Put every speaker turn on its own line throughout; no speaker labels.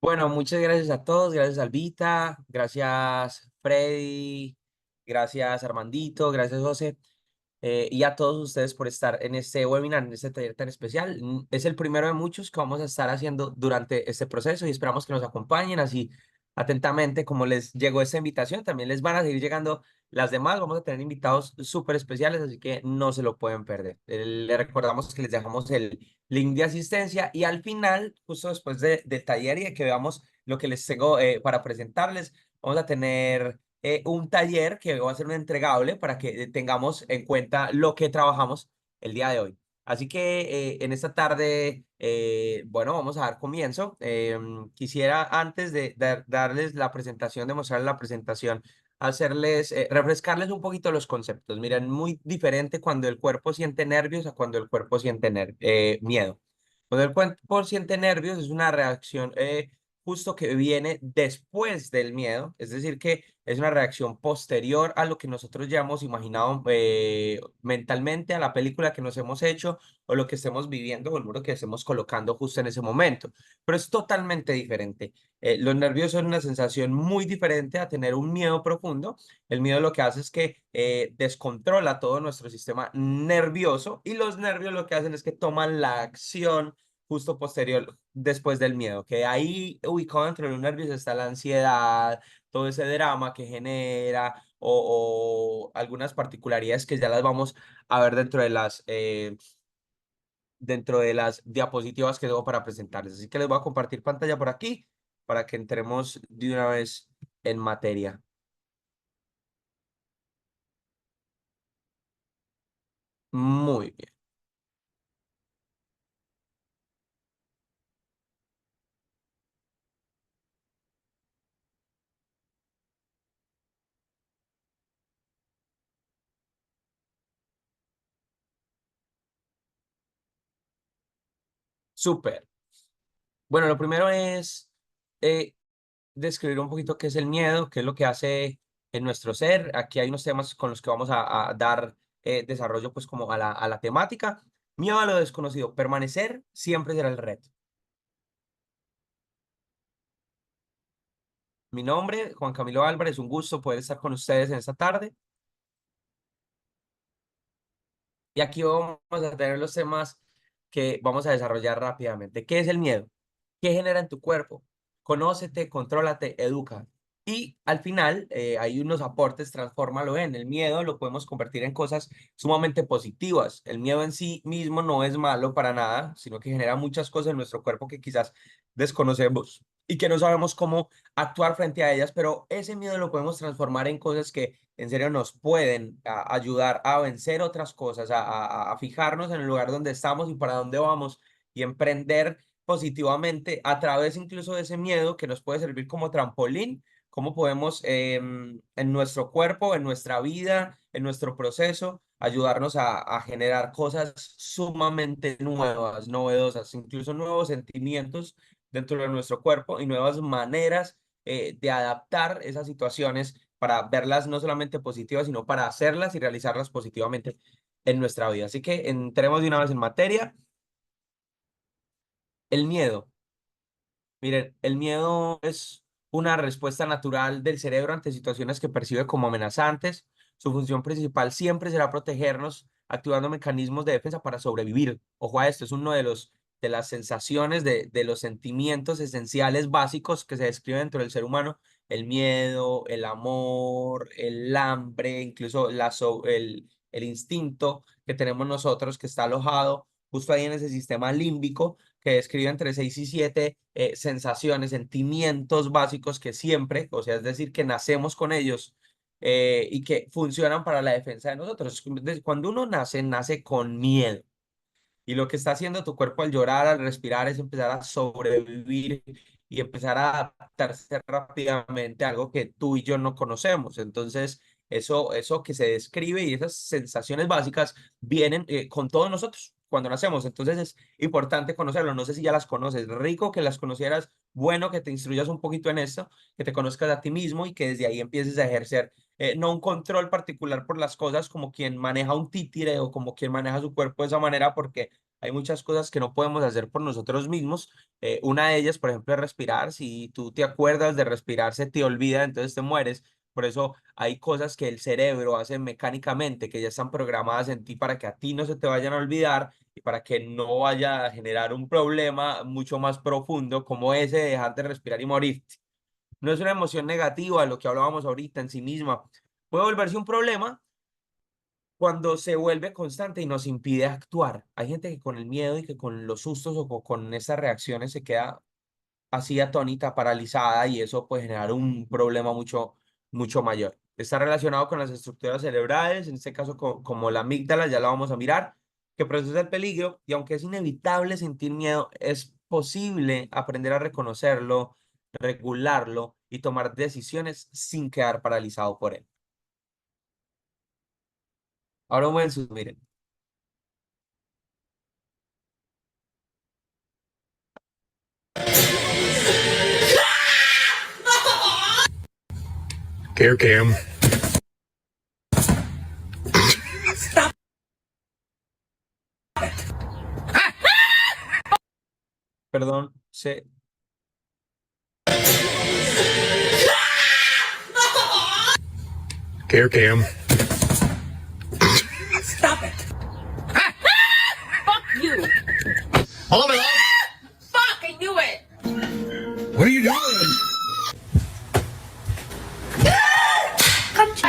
Bueno, muchas gracias a todos, gracias Albita, gracias Freddy, gracias Armandito, gracias José, y a todos ustedes por estar en este webinar, en este taller tan especial. Es el primero de muchos que vamos a estar haciendo durante este proceso y esperamos que nos acompañen así atentamente como les llegó esta invitación. También les van a seguir llegando las demás. Vamos a tener invitados súper especiales, así que no se lo pueden perder. Le recordamos que les dejamos el link de asistencia y al final, justo después del taller y de que veamos lo que les tengo para presentarles, vamos a tener un taller que va a ser un entregable para que tengamos en cuenta lo que trabajamos el día de hoy. Así que en esta tarde, bueno, vamos a dar comienzo. Quisiera antes de darles la presentación, de mostrarles la presentación, hacerles, refrescarles un poquito los conceptos. Miren, muy diferente cuando el cuerpo siente nervios a cuando el cuerpo siente miedo. Cuando el cuerpo siente nervios es una reacción justo que viene después del miedo, es decir, que es una reacción posterior a lo que nosotros ya hemos imaginado mentalmente, a la película que nos hemos hecho o lo que estemos viviendo o el muro que estemos colocando justo en ese momento. Pero es totalmente diferente. Los nervios son una sensación muy diferente a tener un miedo profundo. El miedo lo que hace es que descontrola todo nuestro sistema nervioso y los nervios lo que hacen es que toman la acción justo posterior después del miedo, que ahí ubicado entre los nervios está la ansiedad, todo ese drama que genera o algunas particularidades que ya las vamos a ver dentro de las diapositivas que tengo para presentarles. Así que les voy a compartir pantalla por aquí para que entremos de una vez en materia. Muy bien, súper. Bueno, lo primero es eh, describir un poquito qué es el miedo, qué es lo que hace en nuestro ser. Aquí hay unos temas con los que vamos a dar desarrollo pues como a la temática. Miedo a lo desconocido. Permanecer siempre será el reto. Mi nombre, Juan Camilo Álvarez, un gusto poder estar con ustedes en esta tarde. Y aquí vamos a tener los temas que vamos a desarrollar rápidamente. ¿Qué es el miedo? ¿Qué genera en tu cuerpo? Conócete, contrólate, educa. Y al final hay unos aportes, transfórmalo en el miedo, lo podemos convertir en cosas sumamente positivas. El miedo en sí mismo no es malo para nada, sino que genera muchas cosas en nuestro cuerpo que quizás desconocemos y que no sabemos cómo actuar frente a ellas, pero ese miedo lo podemos transformar en cosas que en serio nos pueden ayudar a vencer otras cosas, a fijarnos en el lugar donde estamos y para dónde vamos y emprender positivamente a través incluso de ese miedo que nos puede servir como trampolín, cómo podemos en nuestro cuerpo, en nuestra vida, en nuestro proceso, ayudarnos a generar cosas sumamente nuevas, novedosas, incluso nuevos sentimientos dentro de nuestro cuerpo y nuevas maneras de adaptar esas situaciones para verlas no solamente positivas, sino para hacerlas y realizarlas positivamente en nuestra vida. Así que entremos de una vez en materia. El miedo. Miren, el miedo es una respuesta natural del cerebro ante situaciones que percibe como amenazantes. Su función principal siempre será protegernos, activando mecanismos de defensa para sobrevivir. Ojo a esto, es uno de las sensaciones, de los sentimientos esenciales básicos que se describen dentro del ser humano. El miedo, el amor, el hambre, incluso el instinto que tenemos nosotros que está alojado justo ahí en ese sistema límbico que describe entre 6 y 7 sensaciones, sentimientos básicos que siempre, o sea, es decir, que nacemos con ellos y que funcionan para la defensa de nosotros. Cuando uno nace, nace con miedo. Y lo que está haciendo tu cuerpo al llorar, al respirar, es empezar a sobrevivir y empezar a adaptarse rápidamente a algo que tú y yo no conocemos. Entonces, eso que se describe y esas sensaciones básicas vienen con todos nosotros cuando nacemos. Entonces, es importante conocerlo. No sé si ya las conoces. Rico que las conocieras, bueno que te instruyas un poquito en esto, que te conozcas a ti mismo y que desde ahí empieces a ejercer no un control particular por las cosas como quien maneja un títere o como quien maneja su cuerpo de esa manera, porque hay muchas cosas que no podemos hacer por nosotros mismos. Una de ellas, por ejemplo, es respirar. Si tú te acuerdas de respirar, se te olvida, entonces te mueres. Por eso hay cosas que el cerebro hace mecánicamente, que ya están programadas en ti para que a ti no se te vayan a olvidar y para que no vaya a generar un problema mucho más profundo como ese de dejar de respirar y morir. No es una emoción negativa, lo que hablábamos ahorita en sí misma. Puede volverse un problema cuando se vuelve constante y nos impide actuar. Hay gente que con el miedo y que con los sustos o con esas reacciones se queda así atónita, paralizada y eso puede generar un problema mucho mayor. Está relacionado con las estructuras cerebrales, en este caso como la amígdala, ya la vamos a mirar, que procesa el peligro y aunque es inevitable sentir miedo, es posible aprender a reconocerlo, regularlo y tomar decisiones sin quedar paralizado por él. Ahora un buen miren.
Care Cam.
Perdón,
Care Cam.
Stop it! Fuck you!
Hello, hello.
Fuck, I knew it!
What are you doing?
Come to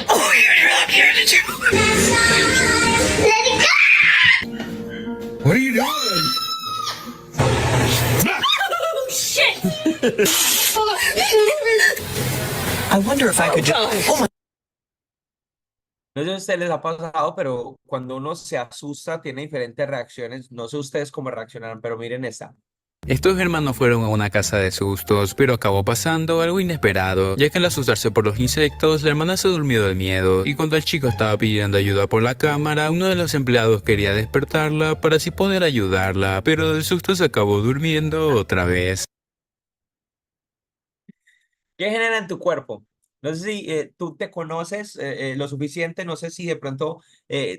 Oh, you're not here to do. What are you doing?
Oh, shit!
I wonder if I could just. Oh my.
no sé si a ustedes les ha pasado, pero cuando uno se asusta tiene diferentes reacciones. No sé ustedes cómo reaccionarán, pero miren esta.
Estos hermanos fueron a una casa de sustos, pero acabó pasando algo inesperado, ya que al asustarse por los insectos, la hermana se durmió del miedo, y cuando el chico estaba pidiendo ayuda por la cámara, uno de los empleados quería despertarla para así poder ayudarla, pero del susto se acabó durmiendo otra vez.
¿Qué genera en tu cuerpo? No sé si tú te conoces lo suficiente, no sé si de pronto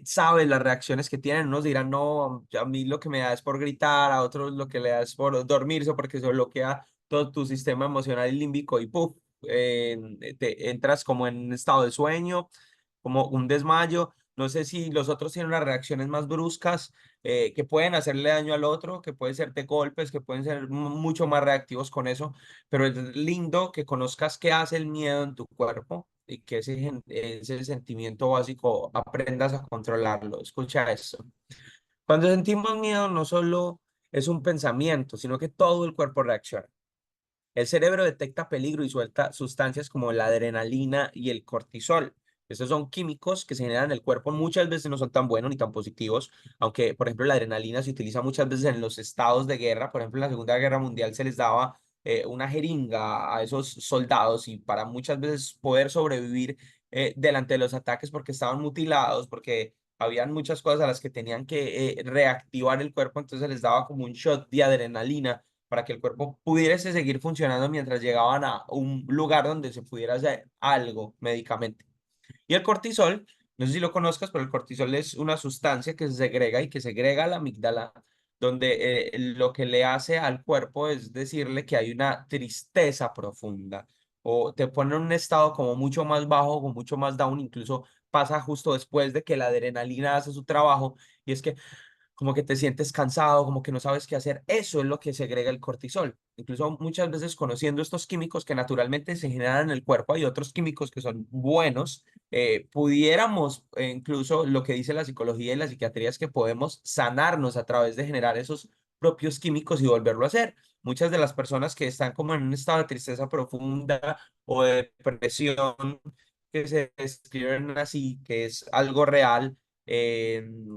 sabes las reacciones que tienen. Unos dirán, no, a mí lo que me da es por gritar, a otros lo que le da es por dormirse porque se bloquea todo tu sistema emocional y límbico y ¡puf! Te entras como en un estado de sueño, como un desmayo. No sé si los otros tienen unas reacciones más bruscas que pueden hacerle daño al otro, que pueden ser de golpes, que pueden ser mucho más reactivos con eso, pero es lindo que conozcas qué hace el miedo en tu cuerpo y que ese sentimiento básico aprendas a controlarlo. Escucha eso. Cuando sentimos miedo no solo es un pensamiento, sino que todo el cuerpo reacciona. El cerebro detecta peligro y suelta sustancias como la adrenalina y el cortisol. Estos son químicos que se generan en el cuerpo, muchas veces no son tan buenos ni tan positivos, aunque por ejemplo la adrenalina se utiliza muchas veces en los estados de guerra. Por ejemplo, en la Segunda Guerra Mundial se les daba una jeringa a esos soldados y para muchas veces poder sobrevivir delante de los ataques porque estaban mutilados, porque habían muchas cosas a las que tenían que reactivar el cuerpo, entonces les daba como un shot de adrenalina para que el cuerpo pudiese seguir funcionando mientras llegaban a un lugar donde se pudiera hacer algo médicamente. Y el cortisol, no sé si lo conozcas, pero el cortisol es una sustancia que se segrega y que segrega la amígdala, donde lo que le hace al cuerpo es decirle que hay una tristeza profunda o te pone en un estado como mucho más bajo, con mucho más down, incluso pasa justo después de que la adrenalina hace su trabajo y es que como que te sientes cansado, como que no sabes qué hacer. Eso es lo que segrega el cortisol. Incluso muchas veces conociendo estos químicos que naturalmente se generan en el cuerpo, hay otros químicos que son buenos. Pudiéramos, incluso lo que dice la psicología y la psiquiatría es que podemos sanarnos a través de generar esos propios químicos y volverlo a hacer. Muchas de las personas que están como en un estado de tristeza profunda o de depresión, que se describen así, que es algo real,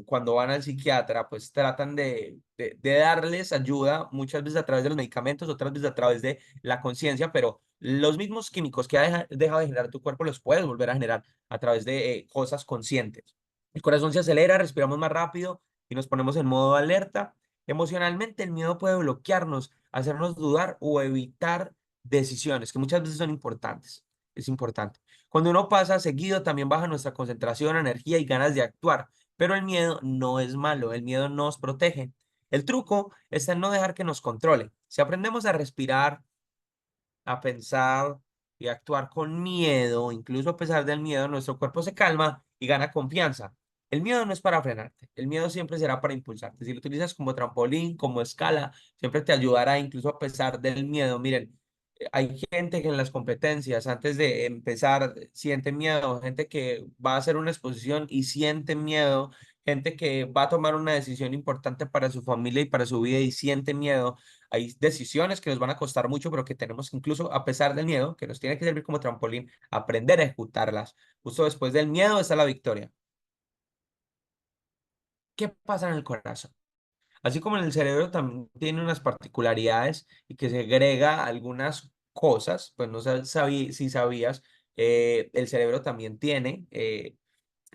cuando van al psiquiatra, pues tratan de darles ayuda, muchas veces a través de los medicamentos, otras veces a través de la conciencia, pero los mismos químicos que ha dejado de generar tu cuerpo los puedes volver a generar a través de cosas conscientes. El corazón se acelera, respiramos más rápido y nos ponemos en modo alerta. Emocionalmente, el miedo puede bloquearnos, hacernos dudar o evitar decisiones que muchas veces son importantes. es importante. Cuando uno pasa seguido, también baja nuestra concentración, energía y ganas de actuar. Pero el miedo no es malo, el miedo nos protege. El truco está en no dejar que nos controle. Si aprendemos a respirar, a pensar y a actuar con miedo, incluso a pesar del miedo, nuestro cuerpo se calma y gana confianza. El miedo no es para frenarte, el miedo siempre será para impulsarte. Si lo utilizas como trampolín, como escala, siempre te ayudará, incluso a pesar del miedo. Miren, hay gente que en las competencias, antes de empezar, siente miedo, gente que va a hacer una exposición y siente miedo, gente que va a tomar una decisión importante para su familia y para su vida y siente miedo. Hay decisiones que nos van a costar mucho, pero que tenemos que incluso, a pesar del miedo, que nos tiene que servir como trampolín, aprender a ejecutarlas. Justo después del miedo está la victoria. ¿Qué pasa en el corazón? Así como en el cerebro también tiene unas particularidades y que segrega algunas cosas, pues no sé si sabías, el cerebro también tiene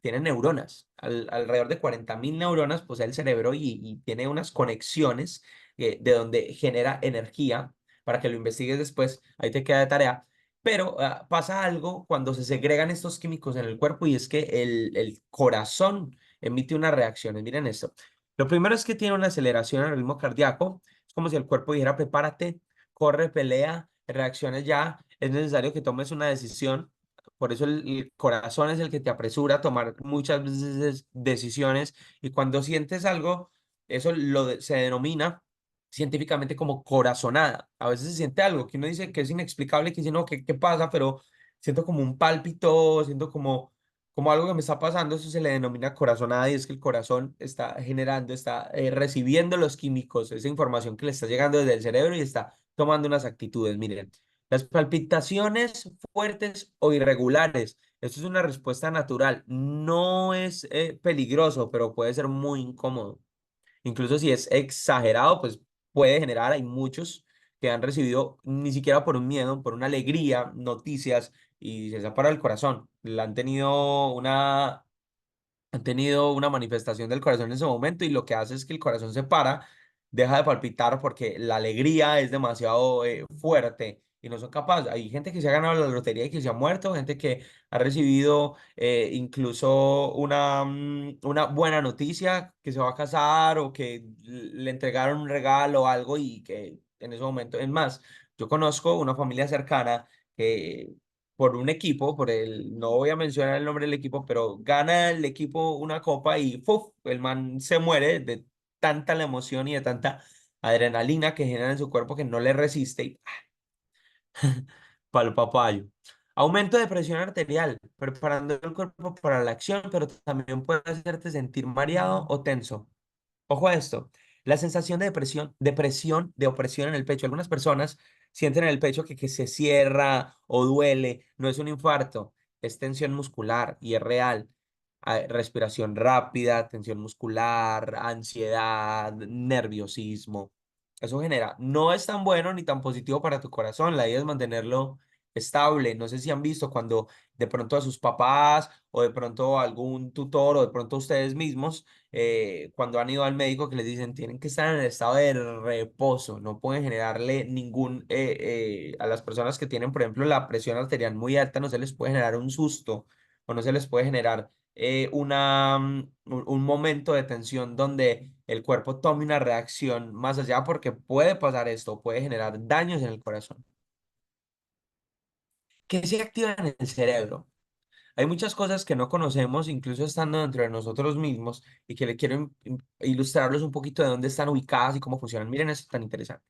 neuronas, alrededor de 40.000 neuronas posee el cerebro y tiene unas conexiones de donde genera energía. Para que lo investigues después, ahí te queda de tarea. Pero pasa algo cuando se segregan estos químicos en el cuerpo y es que el corazón emite unas reacciones. Miren esto. Lo primero es que tiene una aceleración al ritmo cardíaco. Es como si el cuerpo dijera, prepárate, corre, pelea, reacciones ya. Es necesario que tomes una decisión. Por eso el corazón es el que te apresura a tomar muchas veces decisiones y cuando sientes algo, eso se denomina científicamente como corazonada. A veces se siente algo que uno dice que es inexplicable, que dice, no, ¿qué pasa? Pero siento como un pálpito, siento como algo que me está pasando, eso se le denomina corazonada y es que el corazón está generando, está recibiendo los químicos, esa información que le está llegando desde el cerebro y está tomando unas actitudes. Miren, las palpitaciones fuertes o irregulares. Esto es una respuesta natural. No es peligroso, pero puede ser muy incómodo. Incluso si es exagerado, pues puede generar, hay muchos que han recibido ni siquiera por un miedo, por una alegría, noticias y se les ha parado el corazón. La han tenido una manifestación del corazón en ese momento y lo que hace es que el corazón se para, deja de palpitar porque la alegría es demasiado fuerte y no son capaces. Hay gente que se ha ganado la lotería y que se ha muerto, gente que ha recibido incluso una buena noticia, que se va a casar o que le entregaron un regalo o algo y que en ese momento, es más, yo conozco una familia cercana que por un equipo, no voy a mencionar el nombre del equipo, pero gana el equipo una copa y ¡fuf! El man se muere de tanta la emoción y de tanta adrenalina que genera en su cuerpo que no le resiste y palo papayo. Aumento de presión arterial, preparando el cuerpo para la acción, pero también puede hacerte sentir mareado o tenso. Ojo a esto, la sensación de opresión en el pecho. Algunas personas sienten en el pecho que se cierra o duele. No es un infarto, es tensión muscular y es real. Respiración rápida, tensión muscular, ansiedad, nerviosismo. Eso genera, no es tan bueno ni tan positivo para tu corazón. La idea es mantenerlo estable. No sé si han visto cuando de pronto a sus papás o de pronto a algún tutor o de pronto a ustedes mismos cuando han ido al médico que les dicen tienen que estar en el estado de reposo, no pueden generarle a las personas que tienen, por ejemplo, la presión arterial muy alta, no se les puede generar un susto o no se les puede generar un momento de tensión donde el cuerpo tome una reacción más allá porque puede pasar esto, puede generar daños en el corazón. ¿Qué se activa en el cerebro? Hay muchas cosas que no conocemos, incluso estando dentro de nosotros mismos, y que le quiero ilustrarles un poquito de dónde están ubicadas y cómo funcionan. Miren, esto es tan interesante.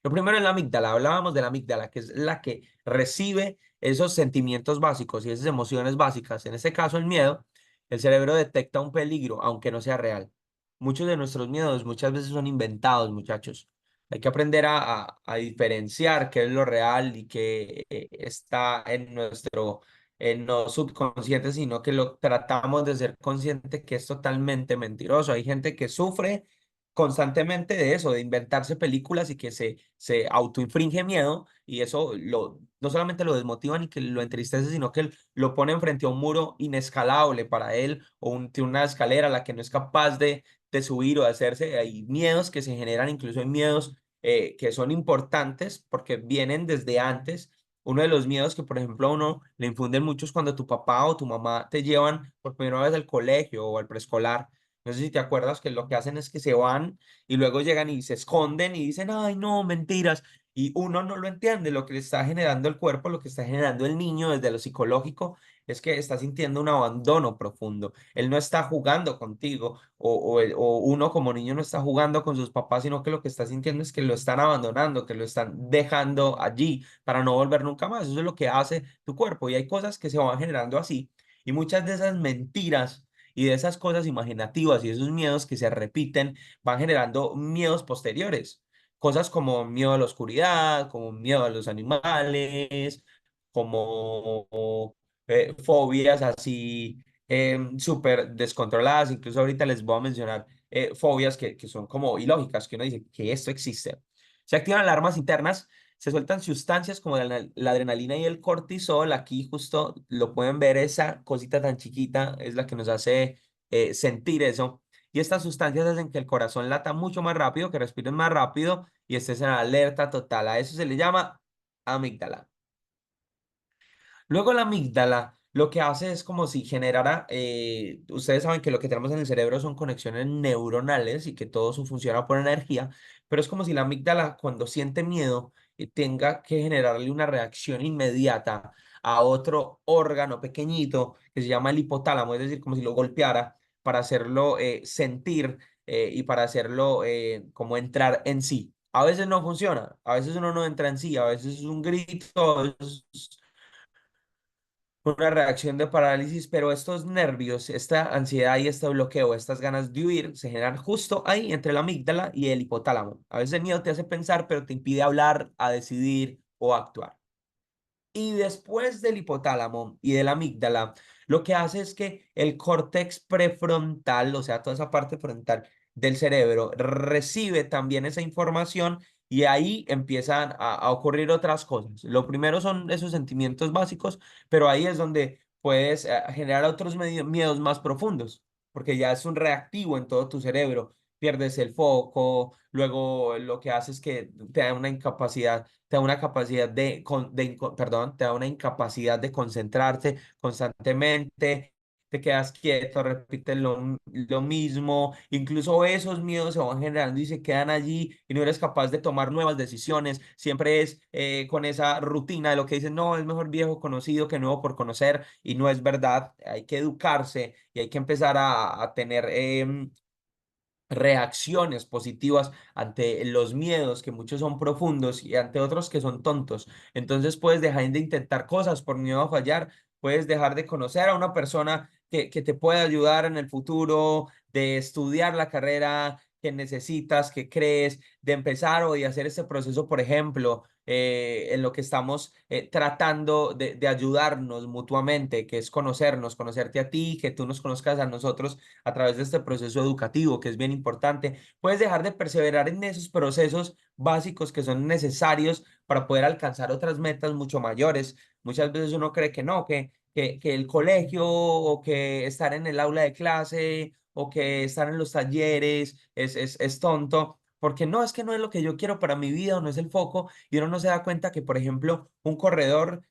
Lo primero es la amígdala. Hablábamos de la amígdala, que es la que recibe esos sentimientos básicos y esas emociones básicas. En este caso, el miedo, el cerebro detecta un peligro, aunque no sea real. Muchos de nuestros miedos muchas veces son inventados, muchachos. Hay que aprender a diferenciar qué es lo real y qué está en no subconsciente, sino que lo tratamos de ser consciente que es totalmente mentiroso. Hay gente que sufre constantemente de eso, de inventarse películas y que se autoinfringe miedo y eso no solamente lo desmotiva ni que lo entristece, sino que lo pone frente a un muro inescalable para él o tiene una escalera a la que no es capaz de subir o de hacerse. Hay miedos que se generan, incluso hay miedos que son importantes porque vienen desde antes Uno de los miedos que, por ejemplo, a uno le infunden mucho es cuando tu papá o tu mamá te llevan por primera vez al colegio o al preescolar. No sé si te acuerdas que lo que hacen es que se van y luego llegan y se esconden y dicen, ay, no, mentiras. Y uno no lo entiende, lo que le está generando el cuerpo, lo que está generando el niño desde lo psicológico es que está sintiendo un abandono profundo. Él no está jugando contigo o uno como niño no está jugando con sus papás, sino que lo que está sintiendo es que lo están abandonando, que lo están dejando allí para no volver nunca más. Eso es lo que hace tu cuerpo y hay cosas que se van generando así y muchas de esas mentiras y de esas cosas imaginativas y esos miedos que se repiten van generando miedos posteriores. Cosas como miedo a la oscuridad, como miedo a los animales, como fobias así súper descontroladas. Incluso ahorita les voy a mencionar fobias que son como ilógicas, que uno dice que esto existe. Se activan alarmas internas, se sueltan sustancias como la adrenalina y el cortisol. Aquí justo lo pueden ver, esa cosita tan chiquita es la que nos hace sentir eso. Y estas sustancias hacen que el corazón lata mucho más rápido, que respiren más rápido y estés en alerta total. A eso se le llama amígdala. Luego la amígdala lo que hace es como si generara, ustedes saben que lo que tenemos en el cerebro son conexiones neuronales y que todo eso funciona por energía, pero es como si la amígdala cuando siente miedo tenga que generarle una reacción inmediata a otro órgano pequeñito que se llama el hipotálamo, es decir, como si lo golpeara para hacerlo sentir y para hacerlo como entrar en sí. A veces no funciona, a veces uno no entra en sí, a veces es un grito, a veces una reacción de parálisis, pero estos nervios, esta ansiedad y este bloqueo, estas ganas de huir, se generan justo ahí entre la amígdala y el hipotálamo. A veces el miedo te hace pensar, pero te impide hablar, a decidir o a actuar. Y después del hipotálamo y de la amígdala, lo que hace es que el córtex prefrontal, o sea, toda esa parte frontal del cerebro, recibe también esa información y ahí empiezan a ocurrir otras cosas. Lo primero son esos sentimientos básicos, pero ahí es donde puedes generar otros miedos más profundos, porque ya es un reactivo en todo tu cerebro. Pierdes el foco, luego lo que hace es que te da una incapacidad te da una capacidad perdón, te da una incapacidad de concentrarte constantemente, te quedas quieto, repites lo mismo, incluso esos miedos se van generando y se quedan allí y no eres capaz de tomar nuevas decisiones, siempre es con esa rutina de lo que dicen, no, es mejor viejo conocido que nuevo por conocer y no es verdad, hay que educarse y hay que empezar a tener reacciones positivas ante los miedos, que muchos son profundos y ante otros que son tontos. Entonces puedes dejar de intentar cosas por miedo a fallar, puedes dejar de conocer a una persona que te puede ayudar en el futuro, de estudiar la carrera que necesitas, que crees, de empezar o de hacer este proceso, por ejemplo. En lo que estamos tratando de ayudarnos mutuamente, que es conocernos, conocerte a ti, que tú nos conozcas a nosotros a través de este proceso educativo, que es bien importante. Puedes dejar de perseverar en esos procesos básicos que son necesarios para poder alcanzar otras metas mucho mayores. Muchas veces uno cree que no, que el colegio o que estar en el aula de clase o que estar en los talleres es tonto. Porque no, es que no es lo que yo quiero para mi vida o no es el foco y uno no se da cuenta que, por ejemplo, un corredor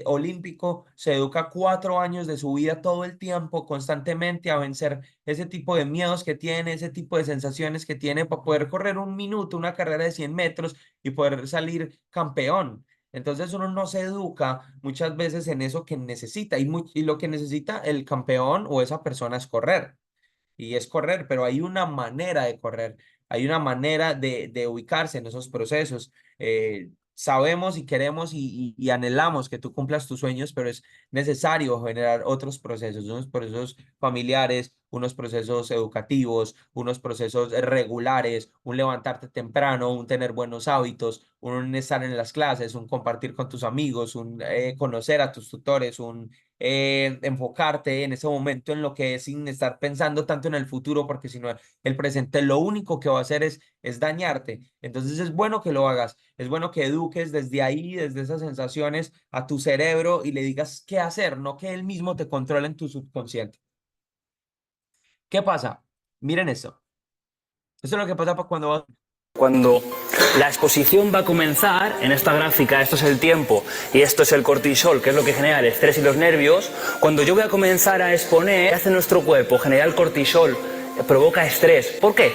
olímpico se educa 4 años de su vida todo el tiempo, constantemente a vencer ese tipo de miedos que tiene, ese tipo de sensaciones que tiene para poder correr un minuto, una carrera de 100 metros y poder salir campeón. Entonces uno no se educa muchas veces en eso que necesita y lo que necesita el campeón o esa persona es correr y es correr, pero hay una manera de correr, hay una manera de ubicarse en esos procesos. Sabemos y queremos y anhelamos que tú cumplas tus sueños, pero es necesario generar otros procesos, unos procesos familiares, unos procesos educativos, unos procesos regulares, un levantarte temprano, un tener buenos hábitos, un estar en las clases, un compartir con tus amigos, un conocer a tus tutores, un enfocarte en ese momento en lo que es sin estar pensando tanto en el futuro, porque si no, el presente lo único que va a hacer es dañarte. Entonces es bueno que lo hagas, es bueno que eduques desde ahí, desde esas sensaciones a tu cerebro y le digas qué hacer, no que él mismo te controle en tu subconsciente. ¿Qué pasa? Miren esto. Eso es lo que pasa cuando vas.
Cuando la exposición va a comenzar, en esta gráfica, esto es el tiempo y esto es el cortisol, que es lo que genera el estrés y los nervios. Cuando yo voy a comenzar a exponer, ¿qué hace nuestro cuerpo? Genera el cortisol, provoca estrés. ¿Por qué?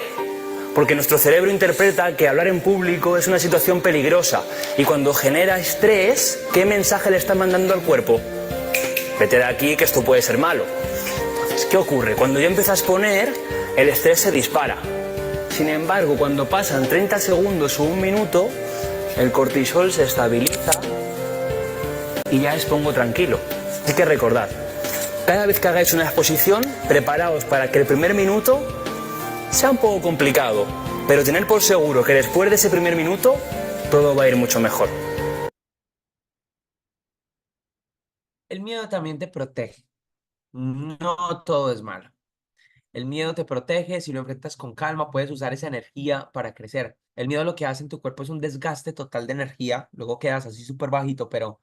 Porque nuestro cerebro interpreta que hablar en público es una situación peligrosa y cuando genera estrés, ¿qué mensaje le está mandando al cuerpo? Vete de aquí, que esto puede ser malo. Entonces, ¿qué ocurre? Cuando yo empiezo a exponer, el estrés se dispara. Sin embargo, cuando pasan 30 segundos o un minuto, el cortisol se estabiliza y ya expongo tranquilo. Así que recordad, cada vez que hagáis una exposición, preparaos para que el primer minuto sea un poco complicado, pero tened por seguro que después de ese primer minuto, todo va a ir mucho mejor.
El miedo también te protege. No todo es malo. El miedo te protege, si lo enfrentas con calma, puedes usar esa energía para crecer. El miedo lo que hace en tu cuerpo es un desgaste total de energía, luego quedas así súper bajito, pero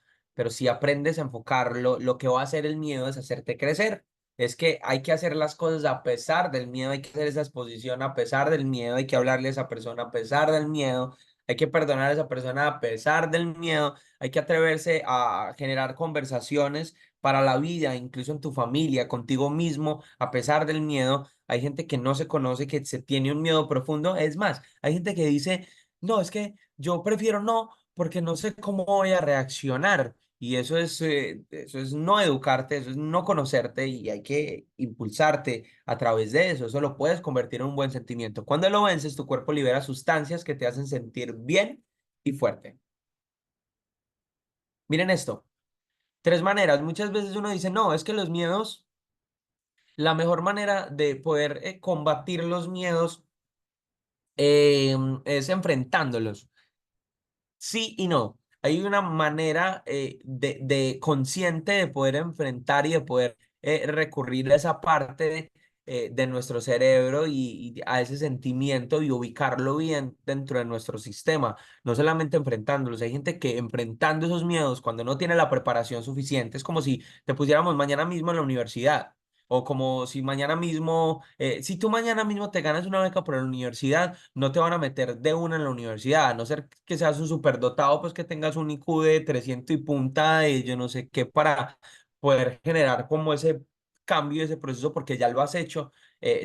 si aprendes a enfocarlo, lo que va a hacer el miedo es hacerte crecer. Es que hay que hacer las cosas a pesar del miedo, hay que hacer esa exposición a pesar del miedo, hay que hablarle a esa persona a pesar del miedo, hay que perdonar a esa persona a pesar del miedo, hay que atreverse a generar conversaciones para la vida, incluso en tu familia, contigo mismo, a pesar del miedo. Hay gente que no se conoce, que se tiene un miedo profundo. Es más, hay gente que dice, no, es que yo prefiero no, porque no sé cómo voy a reaccionar. Y eso es no educarte, eso es no conocerte y hay que impulsarte a través de eso. Eso lo puedes convertir en un buen sentimiento. Cuando lo vences, tu cuerpo libera sustancias que te hacen sentir bien y fuerte. Miren esto. Tres maneras. Muchas veces uno dice, no, es que los miedos, la mejor manera de poder combatir los miedos es enfrentándolos. Sí y no. Hay una manera de consciente de poder enfrentar y de poder recurrir a esa parte de nuestro cerebro y a ese sentimiento y ubicarlo bien dentro de nuestro sistema, no solamente enfrentándolos. Hay gente que enfrentando esos miedos, cuando no tiene la preparación suficiente, es como si te pusiéramos mañana mismo en la universidad. O como si mañana mismo, si tú mañana mismo te ganas una beca por la universidad, no te van a meter de una en la universidad, a no ser que seas un superdotado, pues que tengas un IQ de 300 y punta de yo no sé qué para poder generar como ese cambio, ese proceso, porque ya lo has hecho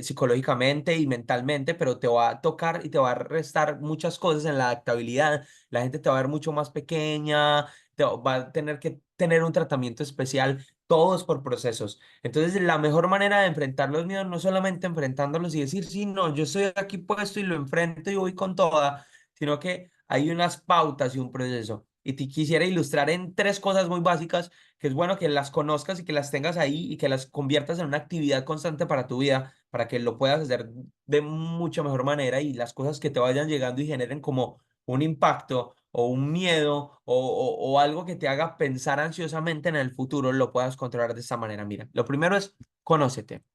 psicológicamente y mentalmente, pero te va a tocar y te va a restar muchas cosas en la adaptabilidad. La gente te va a ver mucho más pequeña, va a tener que tener un tratamiento especial, todos por procesos. Entonces, la mejor manera de enfrentar los miedos no solamente enfrentándolos y decir, sí, no, yo estoy aquí puesto y lo enfrento y voy con toda, sino que hay unas pautas y un proceso. Y te quisiera ilustrar en tres cosas muy básicas, que es bueno que las conozcas y que las tengas ahí y que las conviertas en una actividad constante para tu vida, para que lo puedas hacer de mucha mejor manera y las cosas que te vayan llegando y generen como un impacto o un miedo o algo que te haga pensar ansiosamente en el futuro, lo puedas controlar de esta manera. Mira, lo primero es conócete.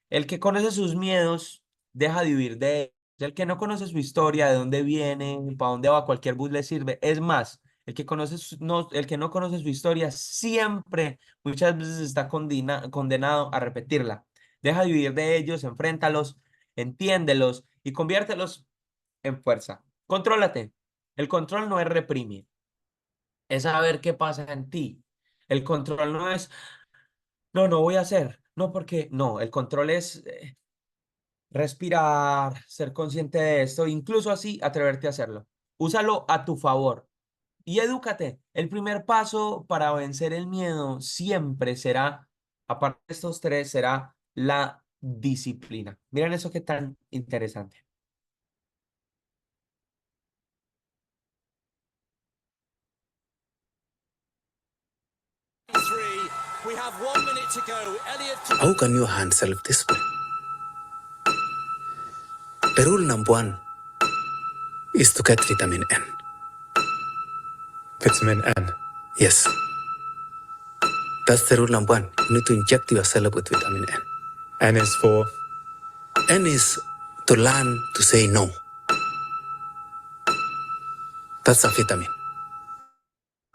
El que conoce sus miedos deja de vivir de ellos. El que no conoce su historia, de dónde viene, para dónde va, cualquier bus le sirve. Es más, el que el que no conoce su historia siempre, muchas veces está condenado a repetirla. Deja de vivir de ellos, enfréntalos, entiéndelos y conviértelos en fuerza. Contrólate. El control no es reprimir, es saber qué pasa en ti. El control no es, no, no voy a hacer, no, porque no, el control es respirar, ser consciente de esto, incluso así atreverte a hacerlo. Úsalo a tu favor y edúcate. El primer paso para vencer el miedo siempre será, aparte de estos tres, será la disciplina. Miren eso que tan interesante.
How can you hand self-discipline? The rule number one is to get vitamin N.
Vitamin N.
Yes. That's the rule number one. You need to inject yourself with vitamin N.
N is for
N is to learn to say no. That's a vitamin.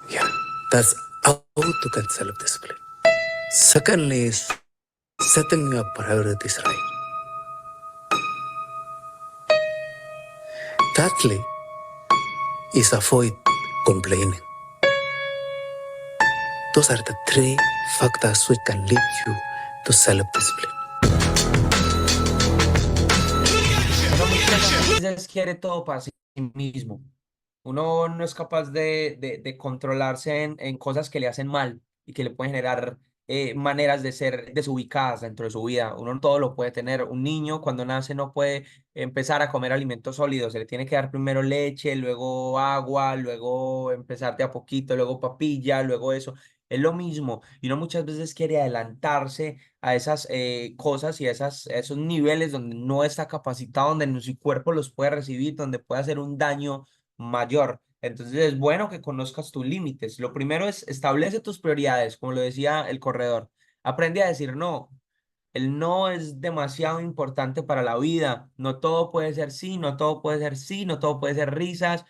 Yeah. That's how to get self-discipline. Secondly is setting your priorities right. Thirdly, is avoid complaining. Those are the three factors which can lead you to self-discipline.
Uno muchas veces quiere todo para sí mismo. Uno no es capaz de controlarse en cosas que le hacen mal y que le pueden generar maneras de ser desubicadas dentro de su vida. Uno no todo lo puede tener. Un niño cuando nace no puede empezar a comer alimentos sólidos. Se le tiene que dar primero leche, luego agua, luego empezar de a poquito, luego papilla, luego eso. Es lo mismo. Y uno muchas veces quiere adelantarse a esas cosas y a esos niveles donde no está capacitado, donde su cuerpo los puede recibir, donde puede hacer un daño mayor. Entonces es bueno que conozcas tus límites. Lo primero es establece tus prioridades, como lo decía el corredor. Aprende a decir no. El no es demasiado importante para la vida. No todo puede ser sí, no todo puede ser sí, no todo puede ser risas.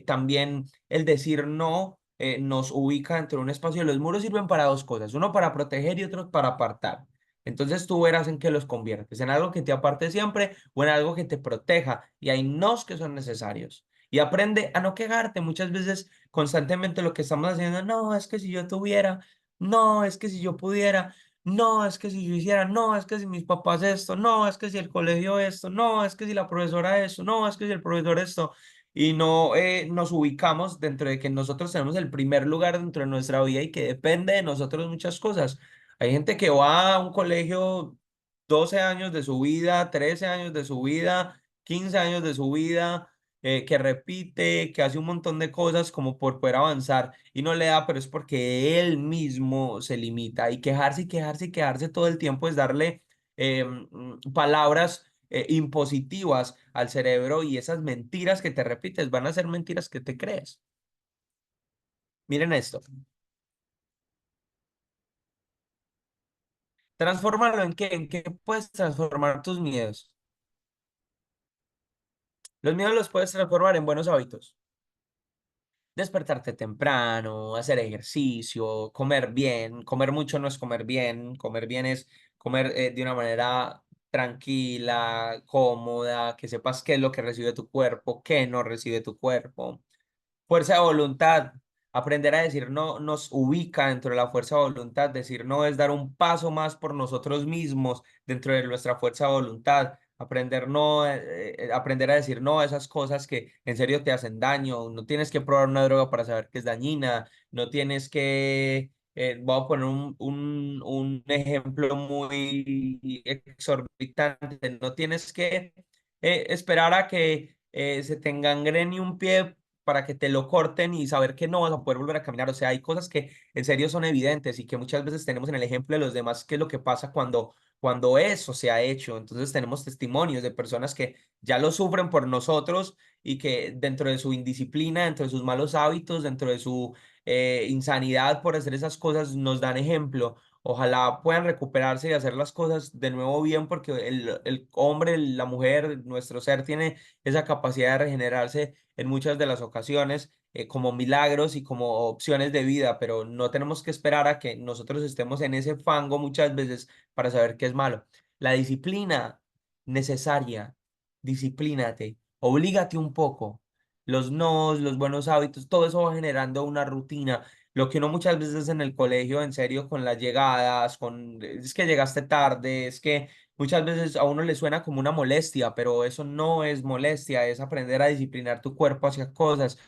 También el decir no nos ubica dentro de un espacio. Los muros sirven para dos cosas, uno para proteger y otro para apartar. Entonces tú verás en qué los conviertes, en algo que te aparte siempre o en algo que te proteja. Y hay nos que son necesarios. Y aprende a no quejarte. Muchas veces constantemente lo que estamos haciendo, no, es que si yo tuviera, no, es que si yo pudiera. No, es que si yo hiciera, no, es que si mis papás esto, no, es que si el colegio esto, no, es que si la profesora esto, no, es que si el profesor esto, y no nos ubicamos dentro de que nosotros tenemos el primer lugar dentro de nuestra vida y que depende de nosotros muchas cosas. Hay gente que va a un colegio 12 años de su vida, 13 años de su vida, 15 años de su vida, que repite, que hace un montón de cosas como por poder avanzar y no le da, pero es porque él mismo se limita y quejarse y quejarse y quejarse todo el tiempo es darle palabras impositivas al cerebro y esas mentiras que te repites van a ser mentiras que te crees. Miren esto. Transfórmalo en qué, puedes transformar tus miedos. Los miedos los puedes transformar en buenos hábitos. Despertarte temprano, hacer ejercicio, comer bien. Comer mucho no es comer bien es comer de una manera tranquila, cómoda, que sepas qué es lo que recibe tu cuerpo, qué no recibe tu cuerpo. Fuerza de voluntad. Aprender a decir no nos ubica dentro de la fuerza de voluntad. Decir no es dar un paso más por nosotros mismos dentro de nuestra fuerza de voluntad. Aprender a decir no a esas cosas que en serio te hacen daño. No tienes que probar una droga para saber que es dañina. No tienes que, voy a poner un ejemplo muy exorbitante. No tienes que esperar a que se te engangrene un pie para que te lo corten y saber que no vas a poder volver a caminar. O sea, hay cosas que en serio son evidentes y que muchas veces tenemos en el ejemplo de los demás qué es lo que pasa cuando eso se ha hecho. Entonces tenemos testimonios de personas que ya lo sufren por nosotros y que dentro de su indisciplina, dentro de sus malos hábitos, dentro de su insanidad por hacer esas cosas, nos dan ejemplo. Ojalá puedan recuperarse y hacer las cosas de nuevo bien, porque el hombre, la mujer, nuestro ser tiene esa capacidad de regenerarse en muchas de las ocasiones como milagros y como opciones de vida, pero no tenemos que esperar a que nosotros estemos en ese fango muchas veces para saber qué es malo. La disciplina necesaria, disciplínate, oblígate un poco. Los nos, los buenos hábitos, todo eso va generando una rutina. Lo que uno muchas veces en el colegio, en serio, con las llegadas, es que llegaste tarde, es que muchas veces a uno le suena como una molestia, pero eso no es molestia, es aprender a disciplinar tu cuerpo hacia cosas.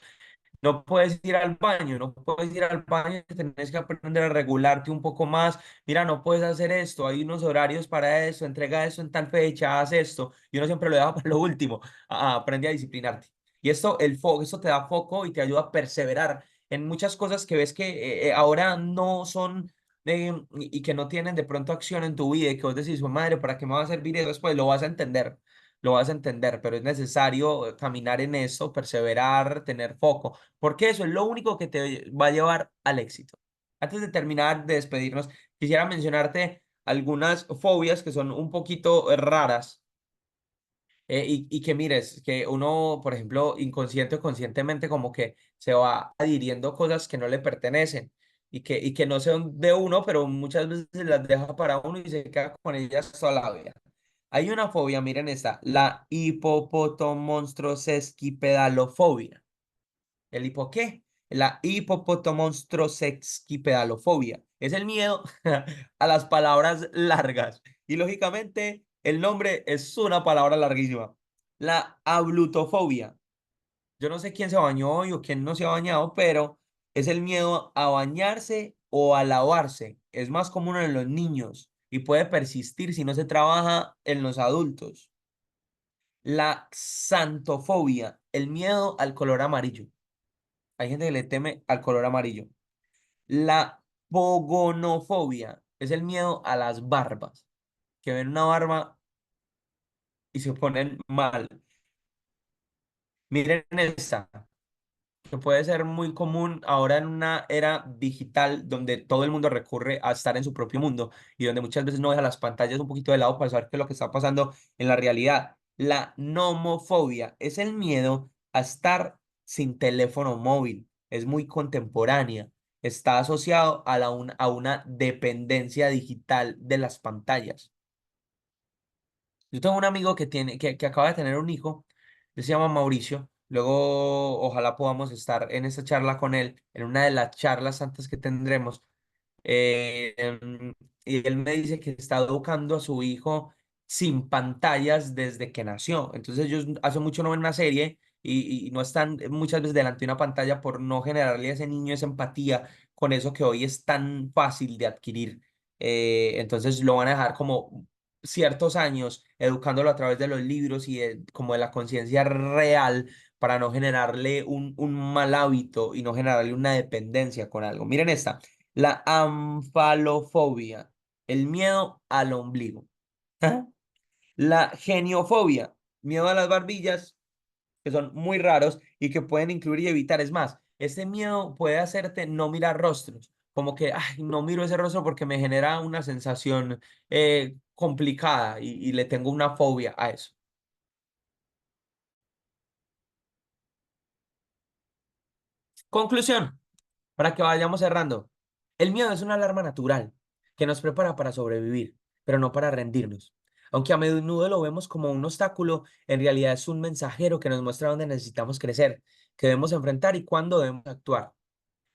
No puedes ir al baño, no puedes ir al baño, tienes que aprender a regularte un poco más. Mira, no puedes hacer esto, hay unos horarios para eso, entrega eso en tal fecha, haz esto. Y uno siempre lo deja para lo último. Aprende a disciplinarte. Y esto te da foco y te ayuda a perseverar en muchas cosas que ves que ahora no son y que no tienen de pronto acción en tu vida y que vos decís, "Jue madre, ¿para qué me va a servir eso después?" Lo vas a entender, pero es necesario caminar en eso, perseverar, tener foco, porque eso es lo único que te va a llevar al éxito. Antes de terminar, de despedirnos, quisiera mencionarte algunas fobias que son un poquito raras y que mires, que uno, por ejemplo, inconsciente o conscientemente como que se va adhiriendo cosas que no le pertenecen y que no son de uno, pero muchas veces las deja para uno y se queda con ellas toda la vida. Hay una fobia, miren esta, la hipopotomonstrosesquipedalofobia. ¿El hipo qué? La hipopotomonstrosesquipedalofobia. Es el miedo a las palabras largas. Y lógicamente el nombre es una palabra larguísima. La ablutofobia. Yo no sé quién se bañó hoy o quién no se ha bañado, pero es el miedo a bañarse o a lavarse. Es más común en los niños y puede persistir si no se trabaja en los adultos. La xantofobia, el miedo al color amarillo. Hay gente que le teme al color amarillo. La pogonofobia es el miedo a las barbas, que ven una barba y se ponen mal. Miren esta, que puede ser muy común ahora en una era digital donde todo el mundo recurre a estar en su propio mundo y donde muchas veces no deja las pantallas un poquito de lado para saber qué es lo que está pasando en la realidad. La nomofobia es el miedo a estar sin teléfono móvil. Es muy contemporánea. Está asociado a, a una dependencia digital de las pantallas. Yo tengo un amigo que tiene, que acaba de tener un hijo, él se llama Mauricio. Luego, ojalá podamos estar en esta charla con él, en una de las charlas antes que tendremos. Y él me dice que está educando a su hijo sin pantallas desde que nació. Entonces ellos hace mucho no ven una serie y no están muchas veces delante de una pantalla por no generarle a ese niño esa empatía con eso que hoy es tan fácil de adquirir. Entonces lo van a dejar como ciertos años educándolo a través de los libros y como de la conciencia real para no generarle un mal hábito y no generarle una dependencia con algo. Miren esta. La amfalofobia, el miedo al ombligo. ¿Ah? La geniofobia, miedo a las barbillas, que son muy raros y que pueden incluir y evitar. Es más, este miedo puede hacerte no mirar rostros, como que, ay, no miro ese rostro porque me genera una sensación complicada y le tengo una fobia a eso. Conclusión. Para que vayamos cerrando. El miedo es una alarma natural que nos prepara para sobrevivir, pero no para rendirnos. Aunque a menudo lo vemos como un obstáculo, en realidad es un mensajero que nos muestra dónde necesitamos crecer, qué debemos enfrentar y cuándo debemos actuar.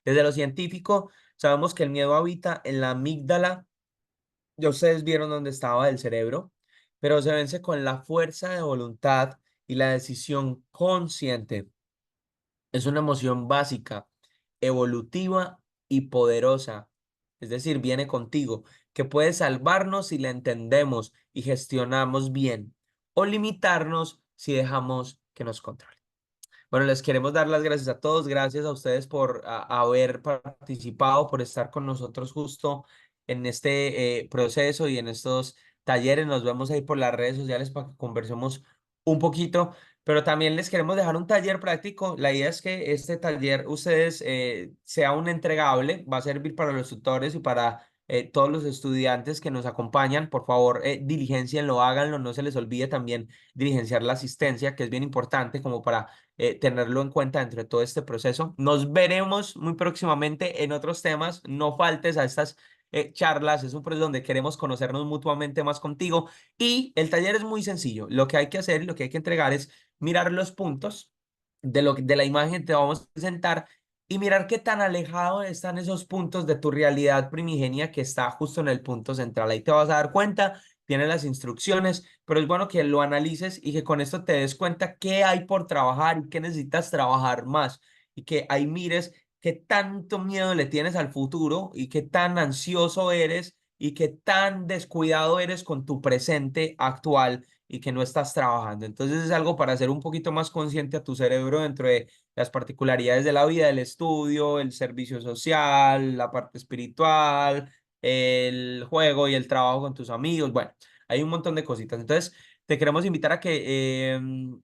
Desde lo científico, sabemos que el miedo habita en la amígdala. Ya ustedes vieron dónde estaba el cerebro, pero se vence con la fuerza de voluntad y la decisión consciente. Es una emoción básica, evolutiva y poderosa. Es decir, viene contigo, que puede salvarnos si la entendemos y gestionamos bien, o limitarnos si dejamos que nos controle. Bueno, les queremos dar las gracias a todos, gracias a ustedes por haber participado, por estar con nosotros justo en este proceso y en estos talleres. Nos vemos ahí por las redes sociales para que conversemos un poquito, pero también les queremos dejar un taller práctico. La idea es que este taller ustedes sea un entregable, va a servir para los tutores y para todos los estudiantes que nos acompañan. Por favor, diligencienlo, háganlo, no se les olvide también diligenciar la asistencia, que es bien importante como para tenerlo en cuenta dentro de todo este proceso. Nos veremos muy próximamente en otros temas. No faltes a estas charlas. Es un proceso donde queremos conocernos mutuamente más contigo. Y el taller es muy sencillo. Lo que hay que hacer, lo que hay que entregar es mirar los puntos de la imagen que te vamos a presentar y mirar qué tan alejados están esos puntos de tu realidad primigenia que está justo en el punto central. Ahí te vas a dar cuenta, tienes las instrucciones, pero es bueno que lo analices y que con esto te des cuenta qué hay por trabajar y qué necesitas trabajar más y que ahí mires qué tanto miedo le tienes al futuro y qué tan ansioso eres y qué tan descuidado eres con tu presente actual y que no estás trabajando. Entonces es algo para hacer un poquito más consciente a tu cerebro dentro de las particularidades de la vida, el estudio, el servicio social, la parte espiritual, el juego y el trabajo con tus amigos. Bueno, hay un montón de cositas. Entonces, te queremos invitar a que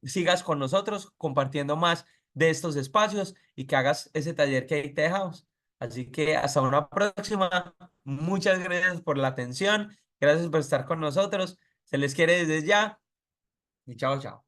sigas con nosotros compartiendo más de estos espacios y que hagas ese taller que ahí te dejamos. Así que hasta una próxima. Muchas gracias por la atención. Gracias por estar con nosotros. Se les quiere desde ya y chao, chao.